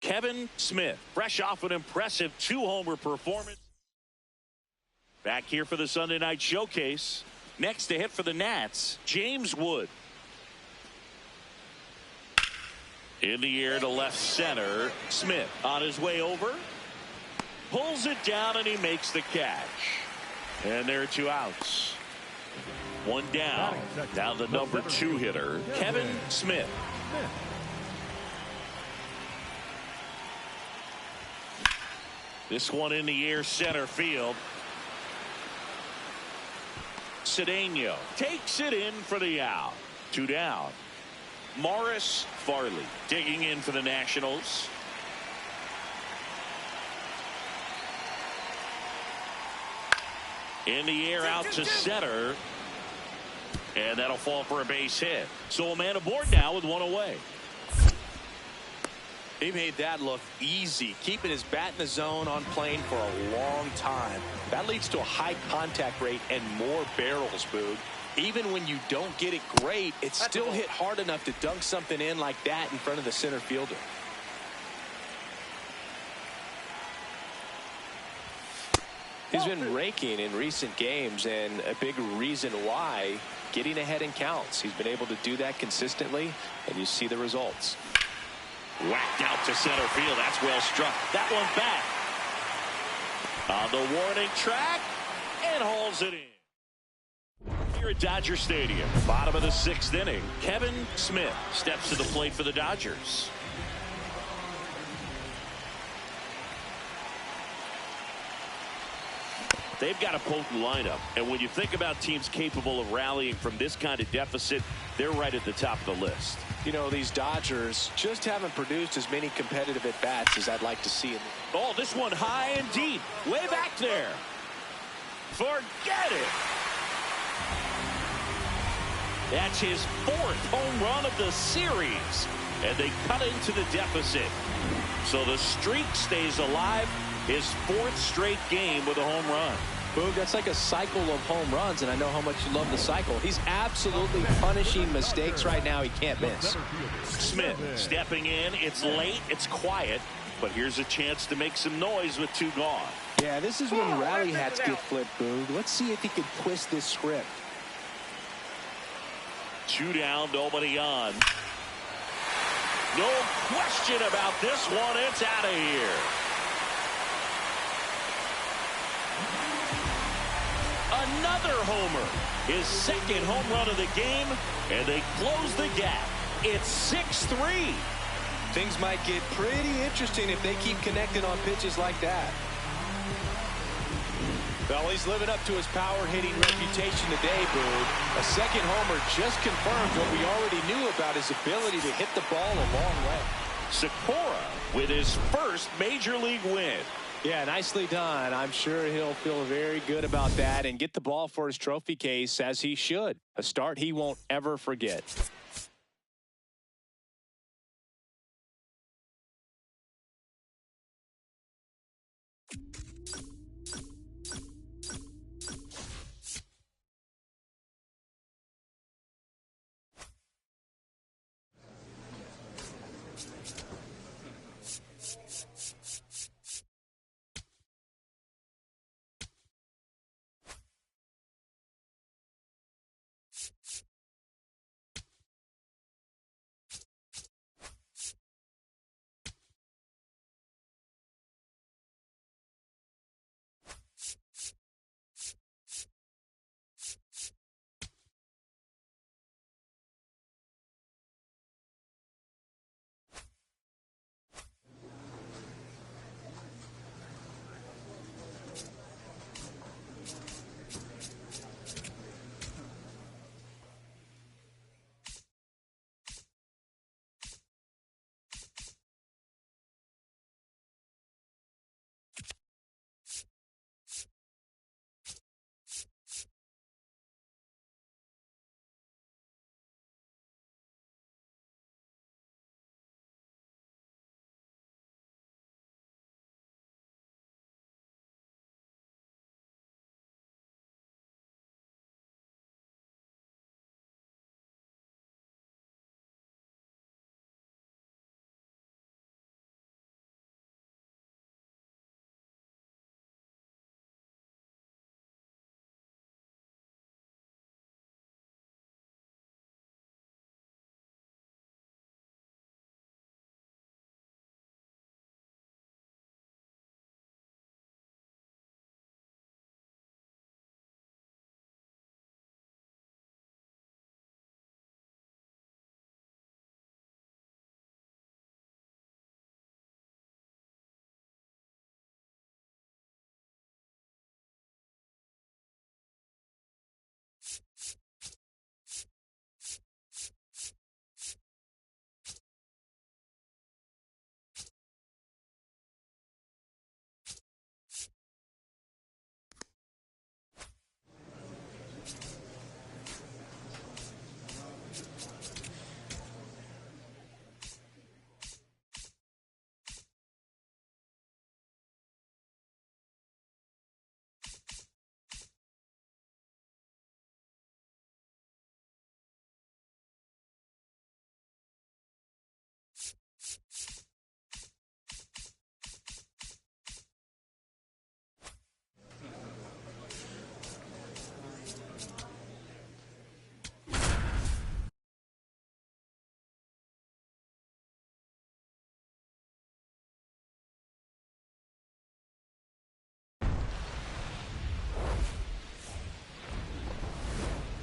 Kevin Smith, fresh off an impressive 2-homer performance. Back here for the Sunday night showcase. Next to hit for the Nats, James Wood. In the air to left center. Smith on his way over. Pulls it down and he makes the catch. And there are 2 outs. 1 down. Now the number 2 hitter, Kevin Smith. This one in the air center field. Cedeno takes it in for the out. 2 down. Morris Farley digging in for the Nationals. In the air out to center. And that'll fall for a base hit. So a man aboard now with 1 away. He made that look easy, keeping his bat in the zone on plane for a long time. That leads to a high contact rate and more barrels, Boog. Even when you don't get it great, it's still hit hard enough to dunk something in like that in front of the center fielder. He's been raking in recent games, and a big reason why, getting ahead in counts. He's been able to do that consistently, and you see the results. Whacked out to center field. That's well struck. That one back. On the warning track and hauls it in. Here at Dodger Stadium, bottom of the 6th inning, Kevin Smith steps to the plate for the Dodgers. They've got a potent lineup, and when you think about teams capable of rallying from this kind of deficit, they're right at the top of the list. You know, these Dodgers just haven't produced as many competitive at-bats as I'd like to see. Oh, this one high and deep, way back there. Forget it. That's his 4th home run of the series, and they cut into the deficit. So the streak stays alive. His 4th straight game with a home run. Boog, that's like a cycle of home runs, and I know how much you love the cycle. He's absolutely punishing mistakes right now he can't miss. Smith stepping in. It's late. It's quiet. But here's a chance to make some noise with 2 gone. Yeah, this is when rally hats get flipped, Boog. Let's see if he can twist this script. 2 down, nobody on. No question about this one. It's out of here. Another homer, his 2nd home run of the game, and they close the gap. It's 6-3. Things might get pretty interesting if they keep connecting on pitches like that. Well, he's living up to his power hitting reputation today, Boog. A 2nd homer just confirmed what we already knew about his ability to hit the ball a long way. Sikora with his 1st major league win. Yeah, nicely done. I'm sure he'll feel very good about that and get the ball for his trophy case, as he should. A start he won't ever forget.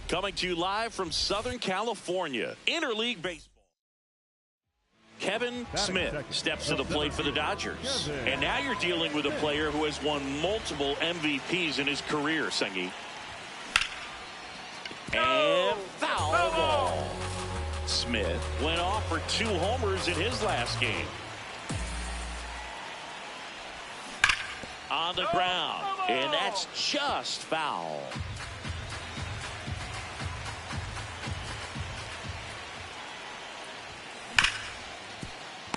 Coming to you live from Southern California, Interleague Baseball. Kevin Smith steps to the plate for the Dodgers. And now you're dealing with a player who has won multiple MVPs in his career, Sengi. And foul ball. Smith went off for 2 homers in his last game. On the ground, and that's just foul.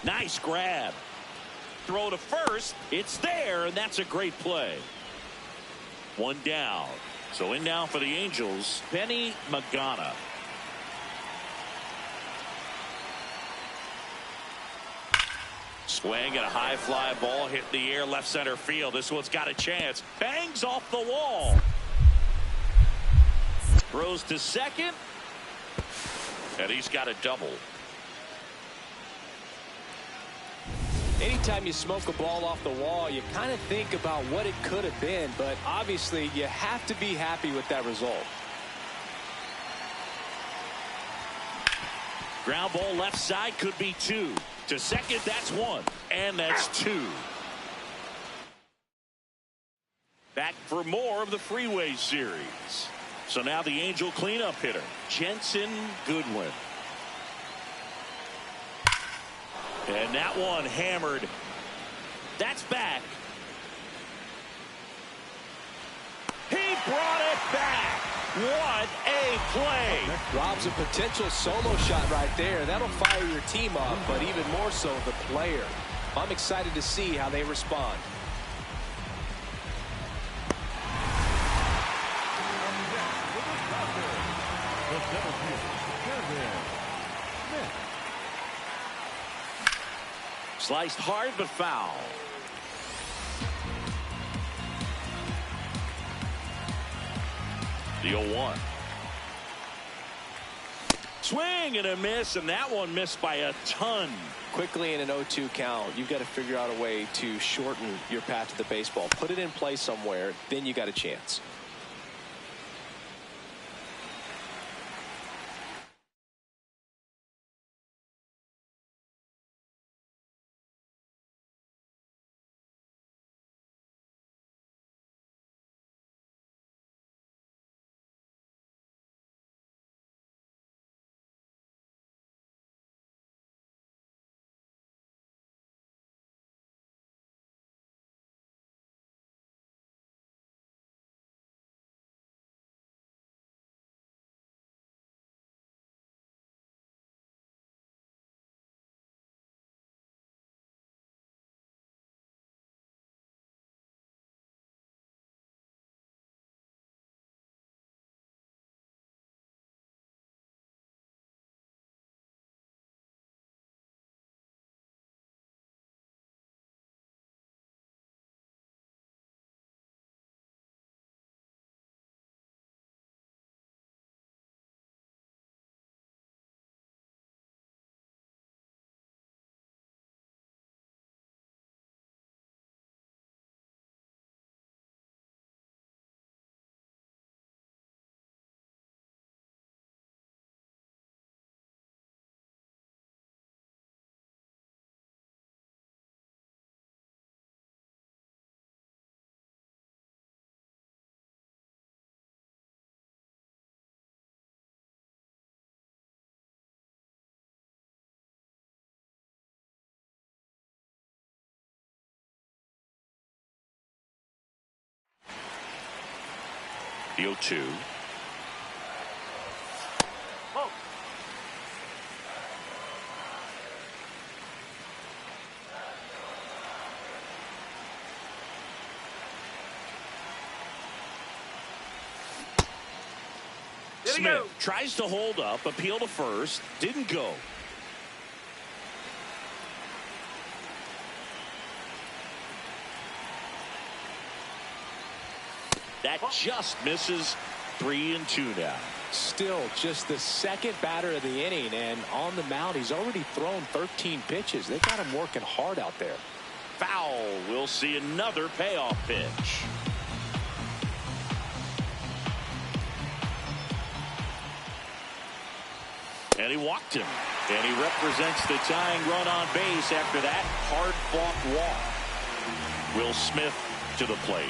Nice grab. Throw to first. It's there, and that's a great play. 1 down. So in now for the Angels, Benny Magana. Swing and a high fly ball hit the air left center field. This one's got a chance. Bangs off the wall. Throws to second. And he's got a double. Anytime you smoke a ball off the wall, you kind of think about what it could have been, but obviously you have to be happy with that result. Ground ball left side, could be 2. To second, that's 1. And that's 2. Back for more of the Freeway Series. So now the Angel cleanup hitter, Jensen Goodwin. And that one hammered. That's back. He brought it back. What a play. Rob's a potential solo shot right there. That'll fire your team up, but even more so the player. I'm excited to see how they respond. Sliced hard but foul. The 0-1. Swing and a miss, and that one missed by a ton. Quickly in an 0-2 count, you've got to figure out a way to shorten your path to the baseball. Put it in play somewhere, then you got a chance. The 0-2. Smith tries to hold up, appeal to first, didn't go. That just misses. 3-2 now. Still just the second batter of the inning, and on the mound he's already thrown 13 pitches. They got him working hard out there. Foul. We'll see another payoff pitch. And he walked him. And he represents the tying run on base after that hard-fought walk. Will Smith to the plate.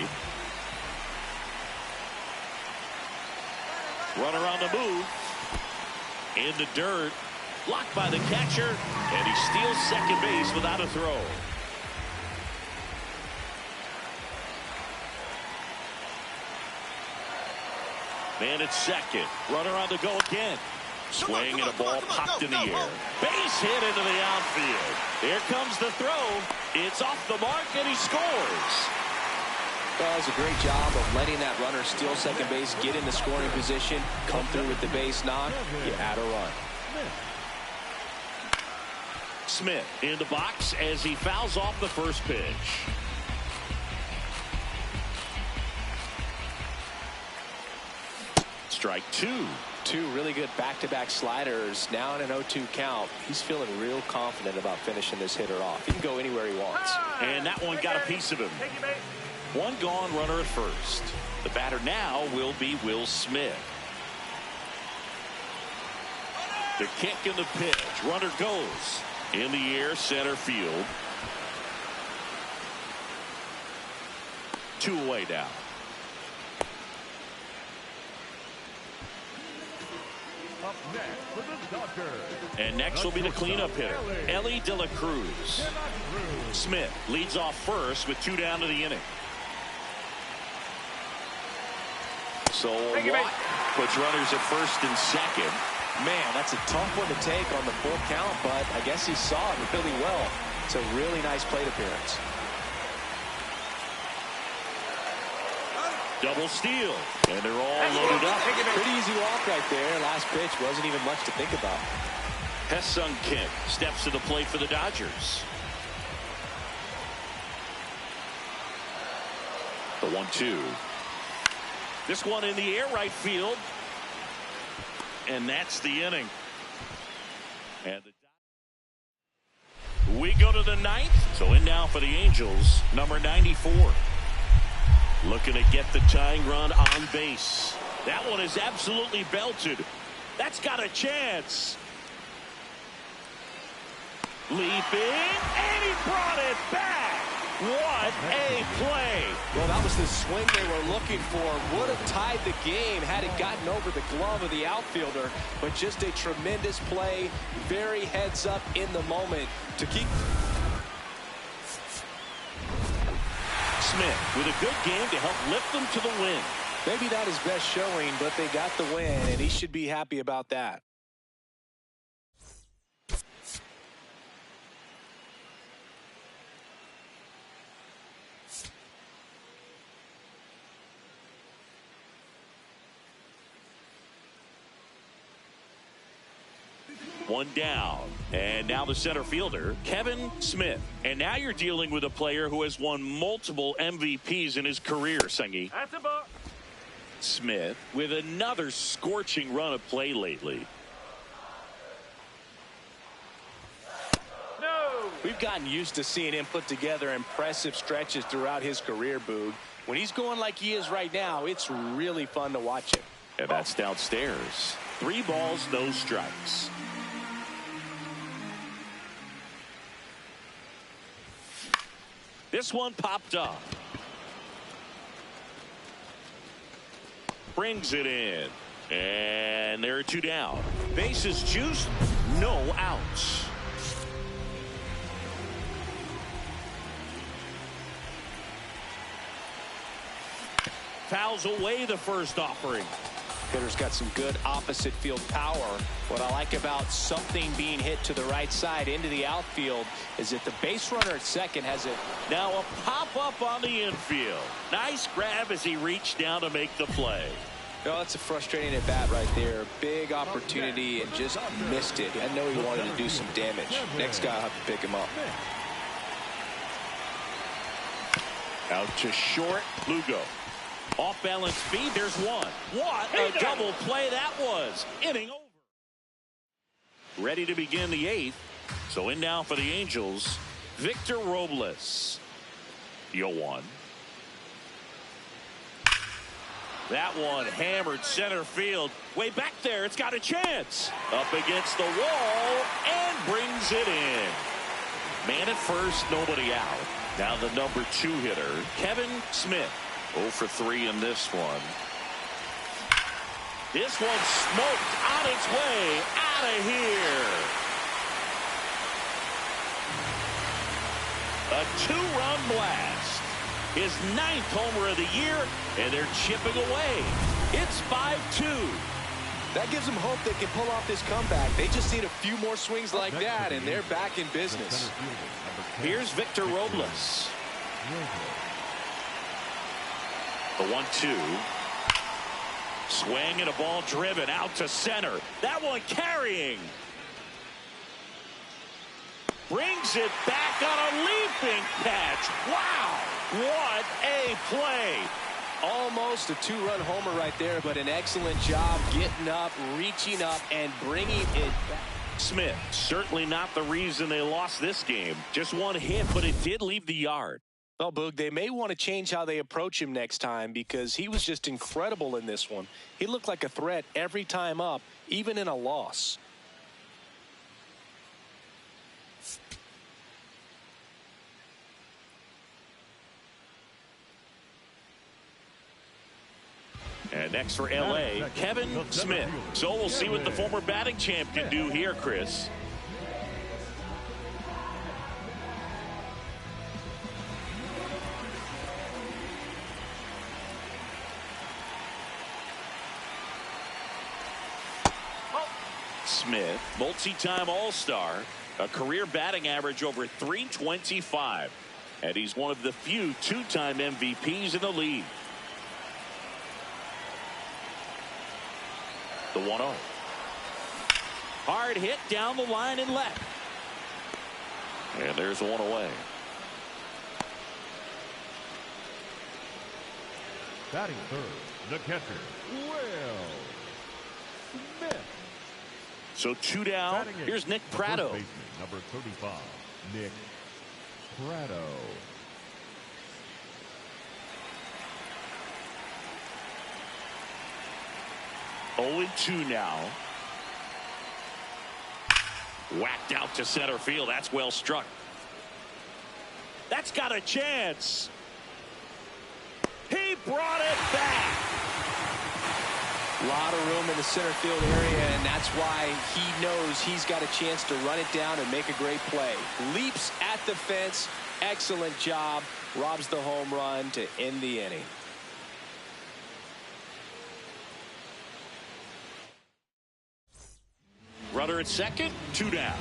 Runner on the move. In the dirt. Blocked by the catcher. And he steals second base without a throw. Man at second. Runner on the go again. Swing and a ball popped in the air. Base hit into the outfield. Here comes the throw. It's off the mark and he scores. Well, that was a great job of letting that runner steal second base, get in the scoring position, come through with the base knock, you add a run. Smith in the box as he fouls off the first pitch. Strike two. Two really good back-to-back sliders. Now in an 0-2 count. He's feeling real confident about finishing this hitter off. He can go anywhere he wants. And that one got a piece of him. One gone, runner at first. The batter now will be Will Smith. The kick and the pitch. Runner goes. In the air, center field. 2 away now. And next will be the cleanup hitter, Elly De La Cruz. Smith leads off first with 2 down to the inning. So Watt puts runners at first and second. Man, that's a tough one to take on the full count, but I guess he saw it really well. It's a really nice plate appearance. Double steal, and they're all loaded up. Pretty easy walk right there. Last pitch wasn't even much to think about. Ha-Seong Kim steps to the plate for the Dodgers. The 1-2. This one in the air, right field. And that's the inning. And we go to the 9th. So in now for the Angels, number 94. Looking to get the tying run on base. That one is absolutely belted. That's got a chance. Leaping, and he brought it back. What a play. Well, that was the swing they were looking for. Would have tied the game had it gotten over the glove of the outfielder. But just a tremendous play. Very heads up in the moment to keep. Smith with a good game to help lift them to the win. Maybe not his best showing, but they got the win, and he should be happy about that. One down. And now the center fielder, Kevin Smith. And now you're dealing with a player who has won multiple MVPs in his career, Sengi. That's a ball. Smith with another scorching run of play lately. No. We've gotten used to seeing him put together impressive stretches throughout his career, Boog. When he's going like he is right now, it's really fun to watch him. And that's downstairs. 3 balls, no strikes. This one popped up. Brings it in. And there are 2 down. Bases juiced, no outs. Fouls away the first offering. Hitter's got some good opposite field power. What I like about something being hit to the right side into the outfield is that the base runner at second has it. Now a pop-up on the infield. Nice grab as he reached down to make the play. Oh, that's a frustrating at bat right there. Big opportunity and just missed it. I know he wanted to do some damage. Next guy will have to pick him up. Out to short, Lugo. Off balance speed, there's one. What a double play that was. Inning over. Ready to begin the 8th. So in now for the Angels, Victor Robles. 0-1. That one hammered center field. Way back there, it's got a chance. Up against the wall and brings it in. Man at first, nobody out. Now the number 2 hitter, Kevin Smith. 0 for 3 in this one. This one smoked on its way out of here. A 2-run blast. His 9th homer of the year, and they're chipping away. It's 5-2. That gives them hope they can pull off this comeback. They just need a few more swings like that, and they're back in business. Here's Victor Robles. The 1-2. Swing and a ball driven out to center. That one carrying. Brings it back on a leaping catch. Wow, what a play. Almost a 2-run homer right there, but an excellent job getting up, reaching up, and bringing it back. Smith, certainly not the reason they lost this game. Just one hit, but it did leave the yard. Well, Boog, they may want to change how they approach him next time because he was just incredible in this one. He looked like a threat every time up, even in a loss. And next for L.A., Kevin Smith. So we'll see what the former batting champ can do here, Chris. Smith, multi-time All-Star, a career batting average over .325. And he's one of the few 2-time MVPs in the league. The 1-0. Hard hit down the line and left. And there's one away. Batting third, the catcher, Will Smith. So 2 down. Here's Nick Pratto. Baseman, number 35, Nick Pratto. Oh, 2 now. Whacked out to center field. That's well struck. That's got a chance. He brought it back. A lot of room in the center field area, and that's why he knows he's got a chance to run it down and make a great play. Leaps at the fence. Excellent job. Robs the home run to end the inning. Runner at second, 2 down.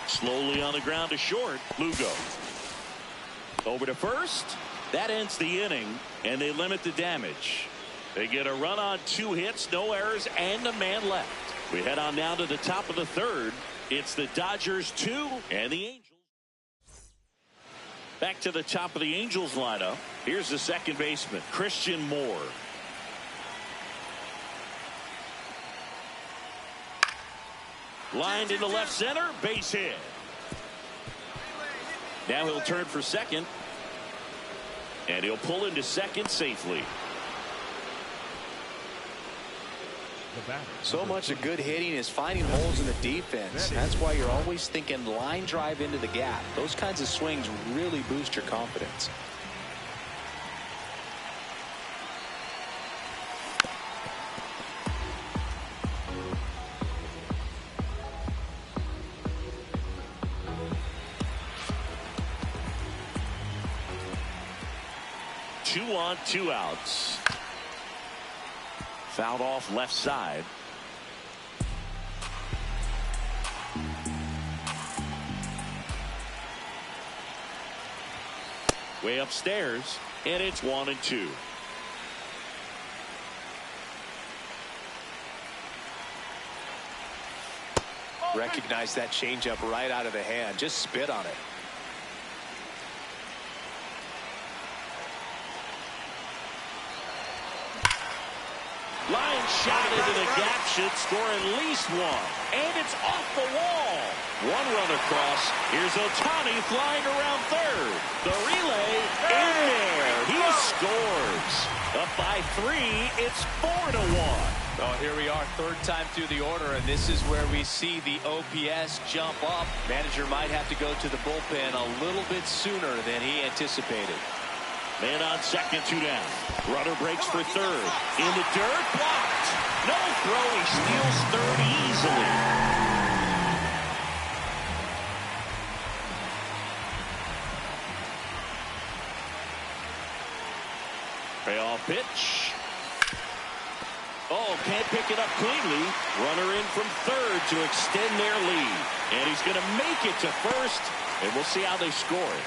Slowly on the ground to short. Lugo. Over to first. That ends the inning, and they limit the damage. They get a run on 2 hits, no errors, and a man left. We head on down to the top of the third. It's the Dodgers 2 and the Angels. Back to the top of the Angels lineup. Here's the second baseman, Christian Moore. Lined into left center, base hit. Now he'll turn for second. And he'll pull into second safely. So much of good hitting is finding holes in the defense. That's why you're always thinking line drive into the gap. Those kinds of swings really boost your confidence. Two on, 2 outs. Fouled off left side. Way upstairs, and it's 1-2. Recognize that changeup right out of the hand. Just spit on it. Line shot into the gap should score at least 1. And it's off the wall. One run across. Here's Ohtani flying around third. The relay in there. He scores. Up by 3. It's 4-1. Oh, here we are, third time through the order, and this is where we see the OPS jump up. Manager might have to go to the bullpen a little bit sooner than he anticipated. Man on second, 2 down. Runner breaks for third. In the dirt, blocked. No throw. He steals third easily. Payoff pitch. Oh, can't pick it up cleanly. Runner in from third to extend their lead. And he's going to make it to first. And we'll see how they score it.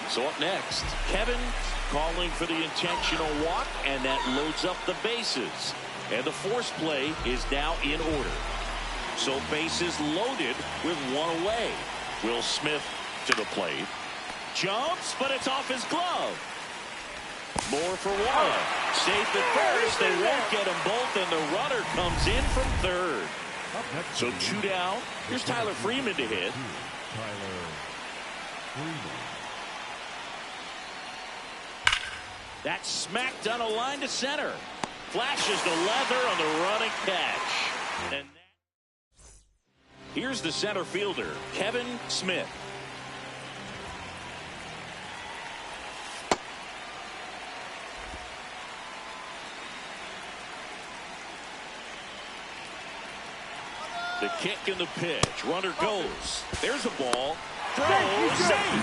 So up next, Kevin calling for the intentional walk. And that loads up the bases. And the force play is now in order. So bases loaded with 1 away. Will Smith to the plate. Jumps, but it's off his glove. More for 1. Safe at first. They won't get them both, and the runner comes in from third. So 2 down. Here's Tyler Freeman to hit. Tyler Freeman. That's smacked on a line to center. Flashes the leather on the running catch. And here's the center fielder, Kevin Smith. The kick and the pitch. Runner goes. There's a ball. Throws. Safe.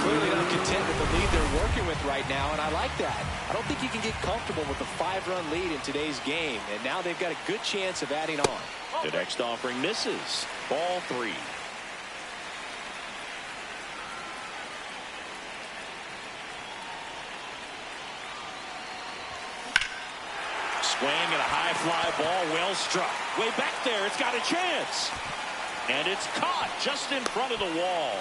Clearly not content with the lead they're working with right now, and I like that. I don't think you can get comfortable with a 5-run lead in today's game, and now they've got a good chance of adding on. The next offering misses. Ball 3. Swing and a high fly ball, well struck. Way back there, it's got a chance. And it's caught just in front of the wall.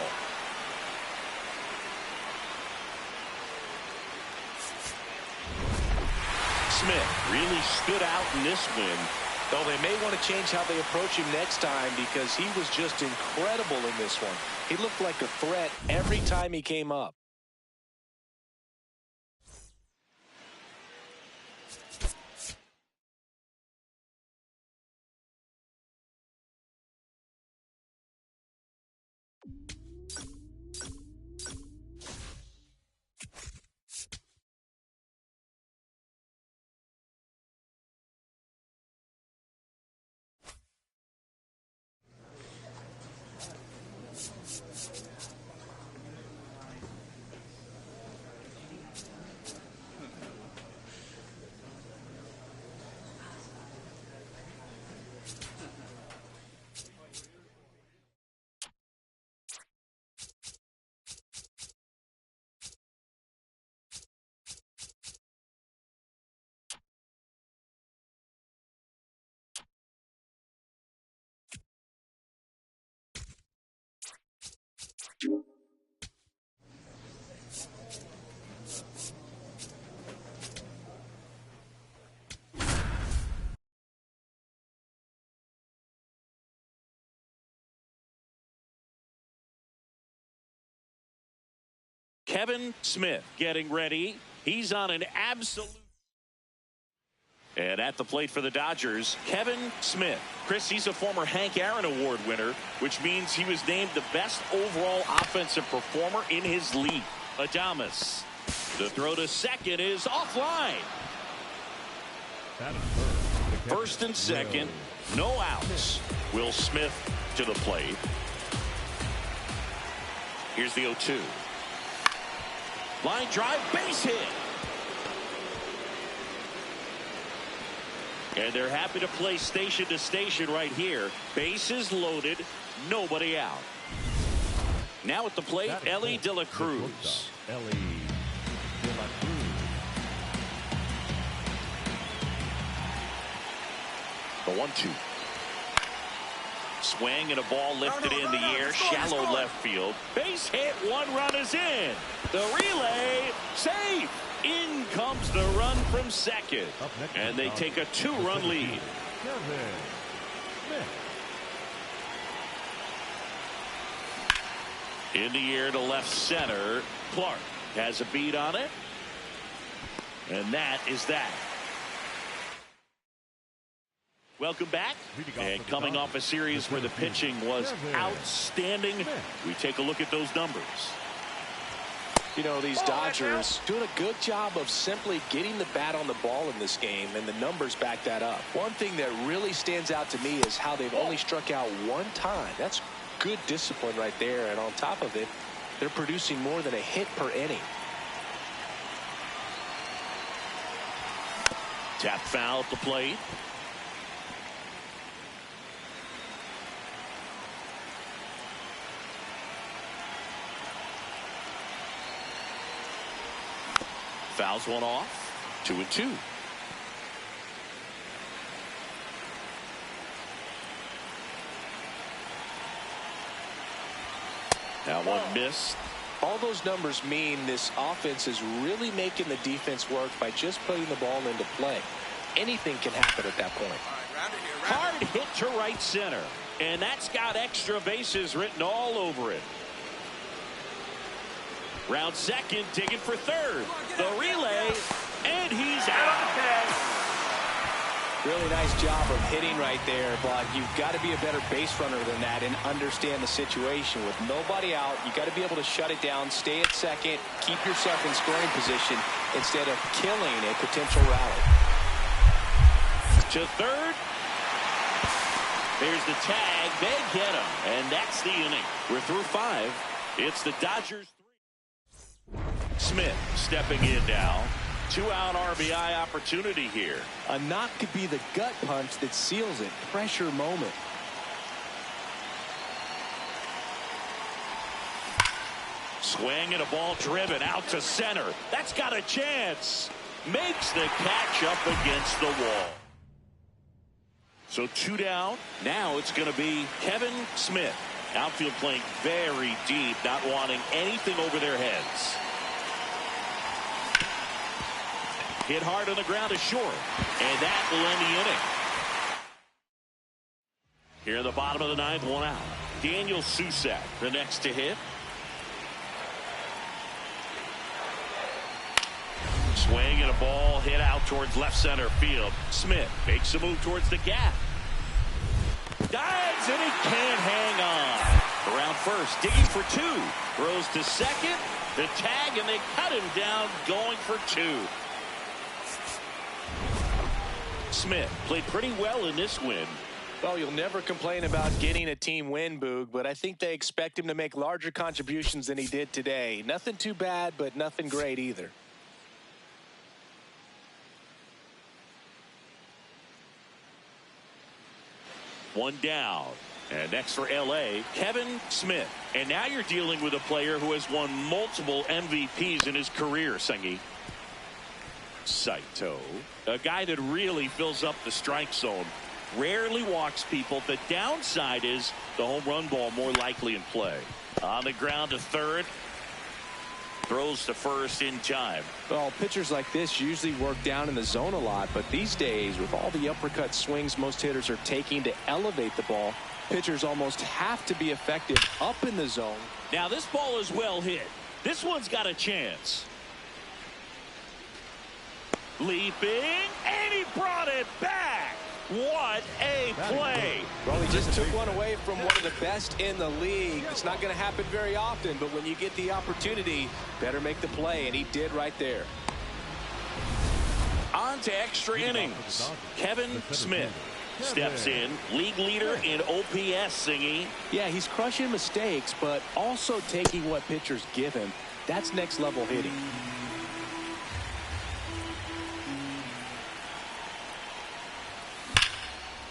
Smith really stood out in this win. Though they may want to change how they approach him next time because he was just incredible in this one. He looked like a threat every time he came up. Kevin Smith getting ready. He's on an absolute. And at the plate for the Dodgers, Kevin Smith. Chris, he's a former Hank Aaron Award winner, which means he was named the best overall offensive performer in his league. Adames. The throw to second is offline. First and second, no outs. Will Smith to the plate. Here's the 0-2. Line drive, base hit. And they're happy to play station to station right here. Bases loaded, nobody out. Now at the plate, Elly De La Cruz. Elly De La Cruz. The 1-2. Swing and a ball lifted in the air, shallow left field. Base hit, 1 run is in. The relay, safe. In comes the run from second. And they take a 2-run lead. Kevin Smith. In the air to left center. Clark has a beat on it. And that is that. Welcome back. And coming off a series where the pitching was outstanding, we take a look at those numbers. You know, these Dodgers doing a good job of simply getting the bat on the ball in this game, and the numbers back that up. One thing that really stands out to me is how they've only struck out one time. That's good discipline right there, and on top of it, they're producing more than a hit per inning. Tap foul at the plate. Fouls one off. 2-2. That one missed. All those numbers mean this offense is really making the defense work by just putting the ball into play. Anything can happen at that point. Hard hit to right center. And that's got extra bases written all over it. Round second, digging for third. The relay, and he's out. Really nice job of hitting right there, but you've got to be a better base runner than that and understand the situation. With nobody out, you got to be able to shut it down, stay at second, keep yourself in scoring position instead of killing a potential rally. To third. There's the tag. They get him, and that's the inning. We're through 5. It's the Dodgers 3. Smith stepping in now. 2-out RBI opportunity here. A knock could be the gut punch that seals it. Pressure moment. Swing and a ball driven out to center. That's got a chance. Makes the catch up against the wall. So 2 down. Now it's going to be Kevin Smith. Outfield playing very deep, not wanting anything over their heads. Hit hard on the ground is short, and that will end the inning. Here in the bottom of the 9th, 1 out. Daniel Susac, the next to hit. Swing and a ball hit out towards left center field. Smith makes a move towards the gap. Dives, and he can't hang on. Around first, digging for 2. Throws to second. The tag, and they cut him down, going for 2. Smith played pretty well in this win. Well, you'll never complain about getting a team win, Boog, but I think they expect him to make larger contributions than he did today. Nothing too bad, but nothing great either. One down. And next for L.A., Kevin Smith. And now you're dealing with a player who has won multiple MVPs in his career, Sengi. Saito, a guy that really fills up the strike zone. Rarely walks people. The downside is the home run ball more likely in play. On the ground to third. Throws to first in time. Well, pitchers like this usually work down in the zone a lot, but these days, with all the uppercut swings most hitters are taking to elevate the ball, pitchers almost have to be effective up in the zone. Now this ball is well hit. This one's got a chance. Leaping, and he brought it back. What a play. Well, he just took one away from one of the best in the league. It's not going to happen very often, but when you get the opportunity, better make the play, and he did right there. On to extra innings. Kevin Smith steps in, league leader in OPS, Singy. Yeah, he's crushing mistakes, but also taking what pitchers give him. That's next level hitting.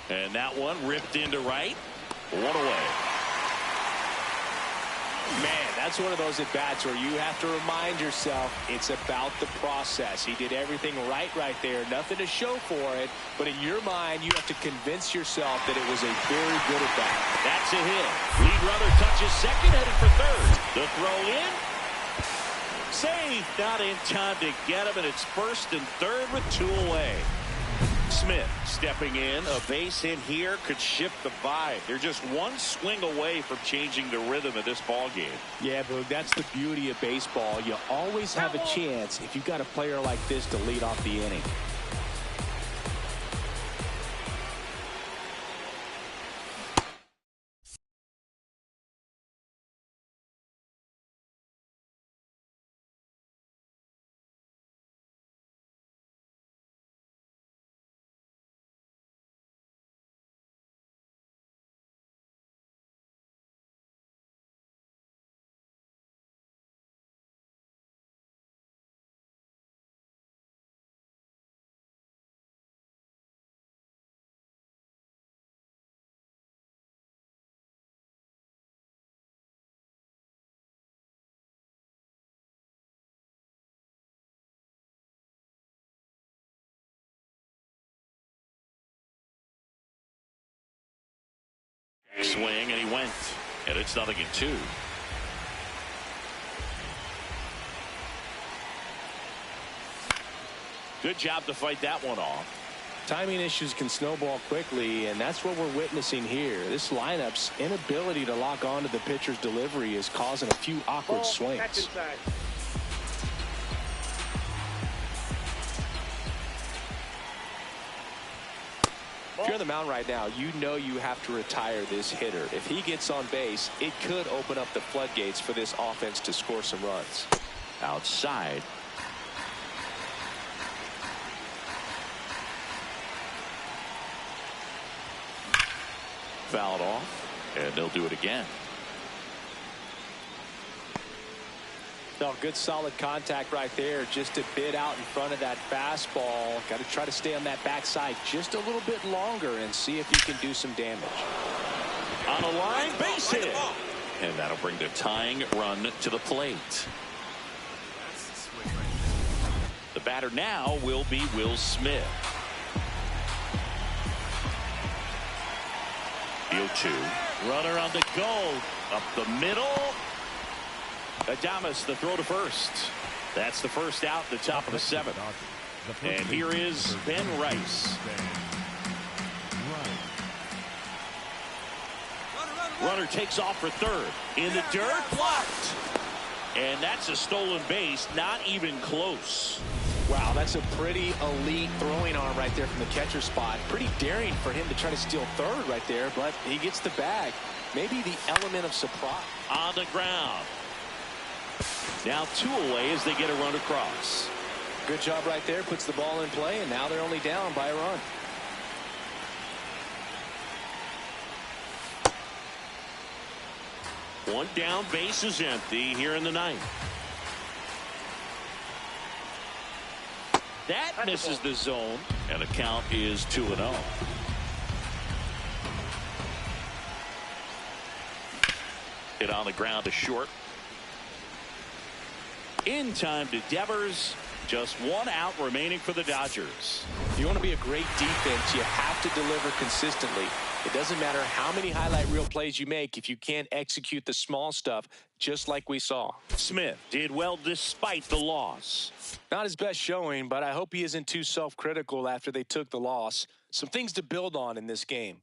And that one ripped into right. One away. Man, that's one of those at-bats where you have to remind yourself it's about the process. He did everything right there. Nothing to show for it. But in your mind, you have to convince yourself that it was a very good at-bat. That's a hit. Lead runner touches second, headed for third. The throw in. Save. Not in time to get him, and it's first and third with 2 away. Smith stepping in. A base hit here could shift the vibe. They're just one swing away from changing the rhythm of this ball game. Yeah, Boog, that's the beauty of baseball. You always have a chance if you've got a player like this to lead off the inning. Swing, and he went. And it's 0-2. Good job to fight that one off. Timing issues can snowball quickly, and that's what we're witnessing here. This lineup's inability to lock onto the pitcher's delivery is causing a few awkward swings. If you're on the mound right now, you know you have to retire this hitter. If he gets on base, it could open up the floodgates for this offense to score some runs. Outside. Fouled off, and they'll do it again. No, good solid contact right there, just a bit out in front of that fastball. Got to try to stay on that backside just a little bit longer and see if you can do some damage. On a line, base hit. And that'll bring the tying run to the plate. The batter now will be Will Smith. 0-2. Runner on the go. Up the middle. Adames, the throw to first. That's the first out, the top of the 7th. And here is Ben Rice. Runner takes off for third. In the dirt, blocked. And that's a stolen base, not even close. Wow, that's a pretty elite throwing arm right there from the catcher spot. Pretty daring for him to try to steal third right there, but he gets the bag. Maybe the element of surprise. On the ground. Now 2 away as they get a run across. Good job right there. Puts the ball in play, and now they're only down by a run. One down, base is empty here in the 9th. That misses the zone, and the count is 2-0. Hit on the ground to short. In time to Devers. Just 1 out remaining for the Dodgers. If you want to be a great defense, you have to deliver consistently. It doesn't matter how many highlight reel plays you make if you can't execute the small stuff, just like we saw. Smith did well despite the loss. Not his best showing, but I hope he isn't too self-critical after they took the loss. Some things to build on in this game.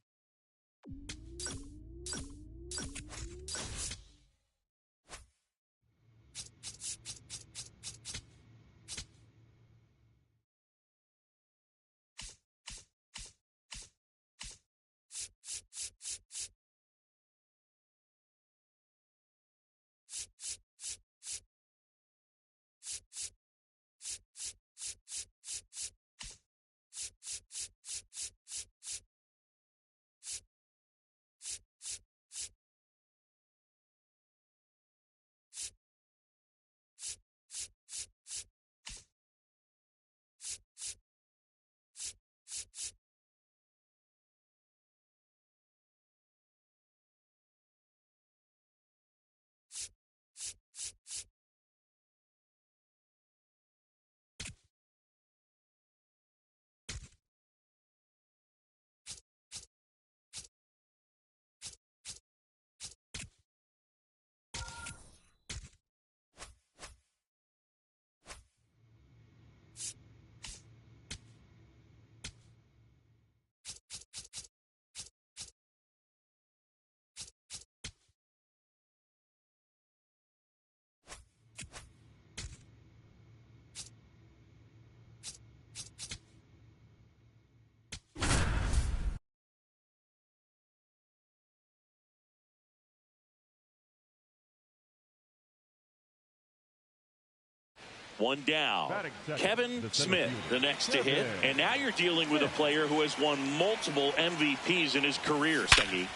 One down. Batting second, Kevin the center Smith, fielder. the next to hit. Kevin And now you're dealing with a player who has won multiple MVPs in his career, Sengi.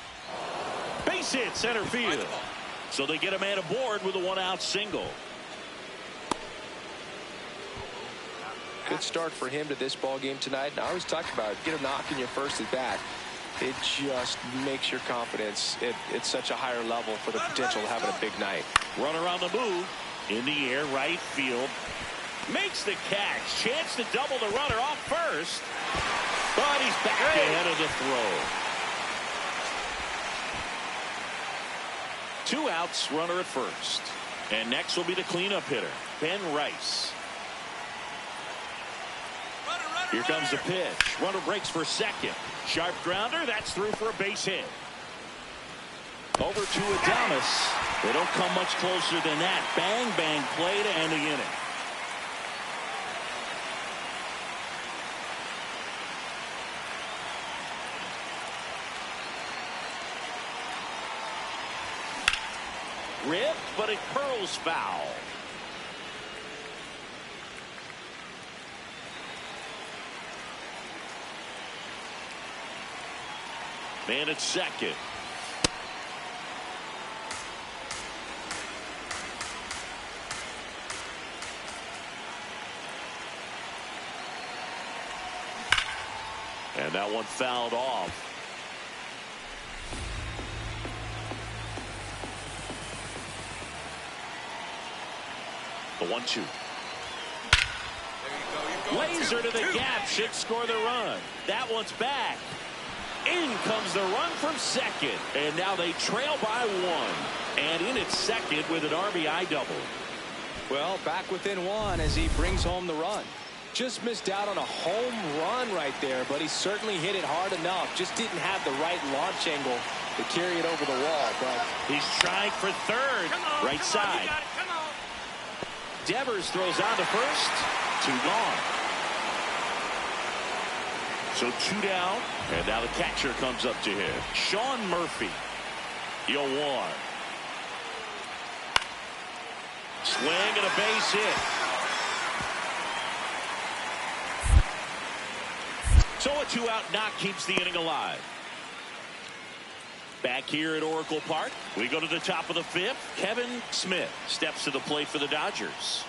Base hit, center field. So they get a man aboard with a one-out single. Good start for him to this ball game tonight. And I always talk about get a knock in your first at bat. It just makes your confidence at such a higher level for the potential of having a big night. Runner on the move. In the air, right field. Makes the catch. Chance to double the runner off first. But he's back ahead of the throw. 2 outs, runner at first. And next will be the cleanup hitter, Ben Rice. Here comes the pitch. Runner breaks for second. Sharp grounder. That's through for a base hit. Over to Adames. They don't come much closer than that. Bang, bang play to end the inning. Ripped, but it curls foul. Man at second. And that one fouled off. The 1-2. Laser to the gap, should score the run. That one's back. In comes the run from second. And now they trail by 1. And in at second with an RBI double. Well, back within 1 as he brings home the run. Just missed out on a home run right there, but he certainly hit it hard enough. Just didn't have the right launch angle to carry it over the wall. But he's trying for third. Right side. Devers throws on to first. 2 gone. So 2 down. And now the catcher comes up to him. Sean Murphy. 0-1. Swing and a base hit. So a 2-out knock keeps the inning alive. Back here at Oracle Park, we go to the top of the 5th. Kevin Smith steps to the plate for the Dodgers.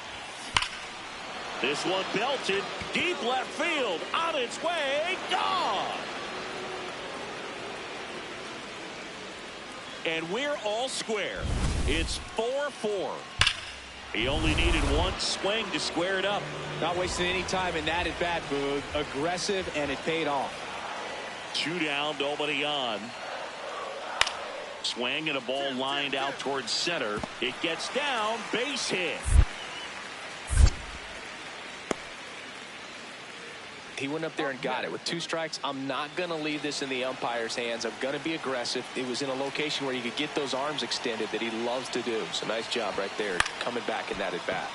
This one belted deep left field, on its way, gone. And we're all square. It's 4-4. He only needed 1 swing to square it up. Not wasting any time in that at bat, Boog. Aggressive, and it paid off. 2 down, nobody on. Swing and a ball lined out towards center. It gets down, base hit. He went up there and got it with 2 strikes. I'm not going to leave this in the umpire's hands. I'm going to be aggressive. It was in a location where you could get those arms extended that he loves to do. So nice job right there coming back in that at bat.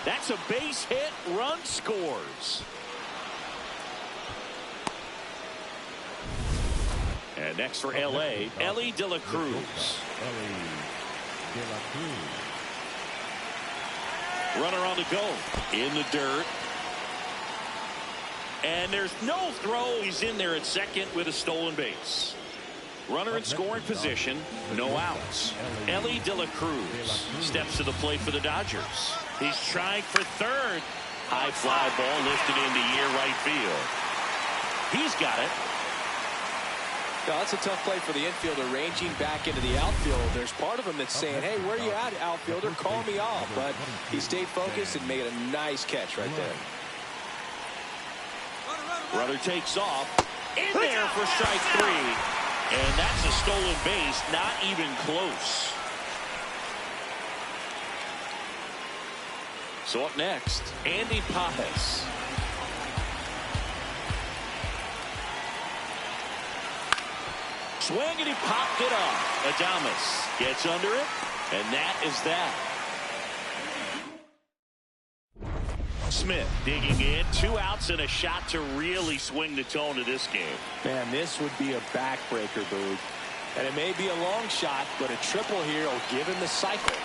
That's a base hit. Run scores. And next for L.A., Elly De La Cruz. Runner on the go. In the dirt. And there's no throw. He's in there at second with a stolen base. Runner in scoring position. No outs. Elly De La Cruz steps to the plate for the Dodgers. He's trying for third. High fly ball lifted into near right field. He's got it. No, that's a tough play for the infielder, ranging back into the outfield. There's part of him that's saying, hey, where you at, outfielder? Call me off. But he stayed focused and made a nice catch right there. Runner takes off. In there for strike 3. And that's a stolen base. Not even close. So up next, Andy Pages. Swing and he popped it off. Adames gets under it, and that is that. Smith digging in, 2 outs and a shot to really swing the tone of this game. Man, this would be a backbreaker, Boog. And it may be a long shot, but a triple here will give him the cycle.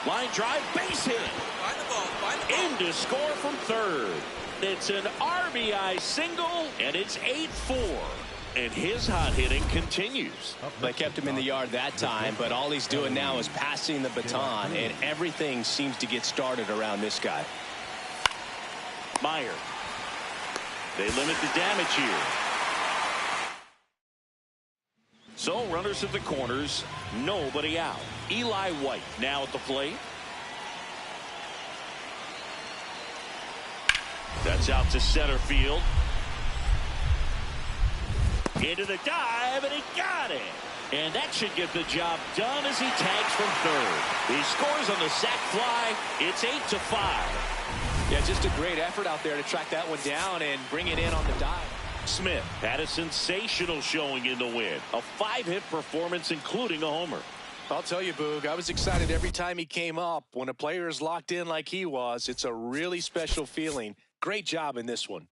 Line drive, base hit. Find the ball, find the in to score from third. It's an RBI single, and it's 8-4. And his hot hitting continues. They kept him in the yard that time, but all he's doing now is passing the baton, and everything seems to get started around this guy. Meyer. They limit the damage here. So runners at the corners, nobody out. Eli White now at the plate. That's out to center field. Into the dive, and he got it. And that should get the job done as he tags from third. He scores on the sac fly. It's 8-5. Yeah, just a great effort out there to track that one down and bring it in on the dive. Smith had a sensational showing in the win. A 5-hit performance, including a homer. I'll tell you, Boog, I was excited every time he came up. When a player is locked in like he was, it's a really special feeling. Great job in this one.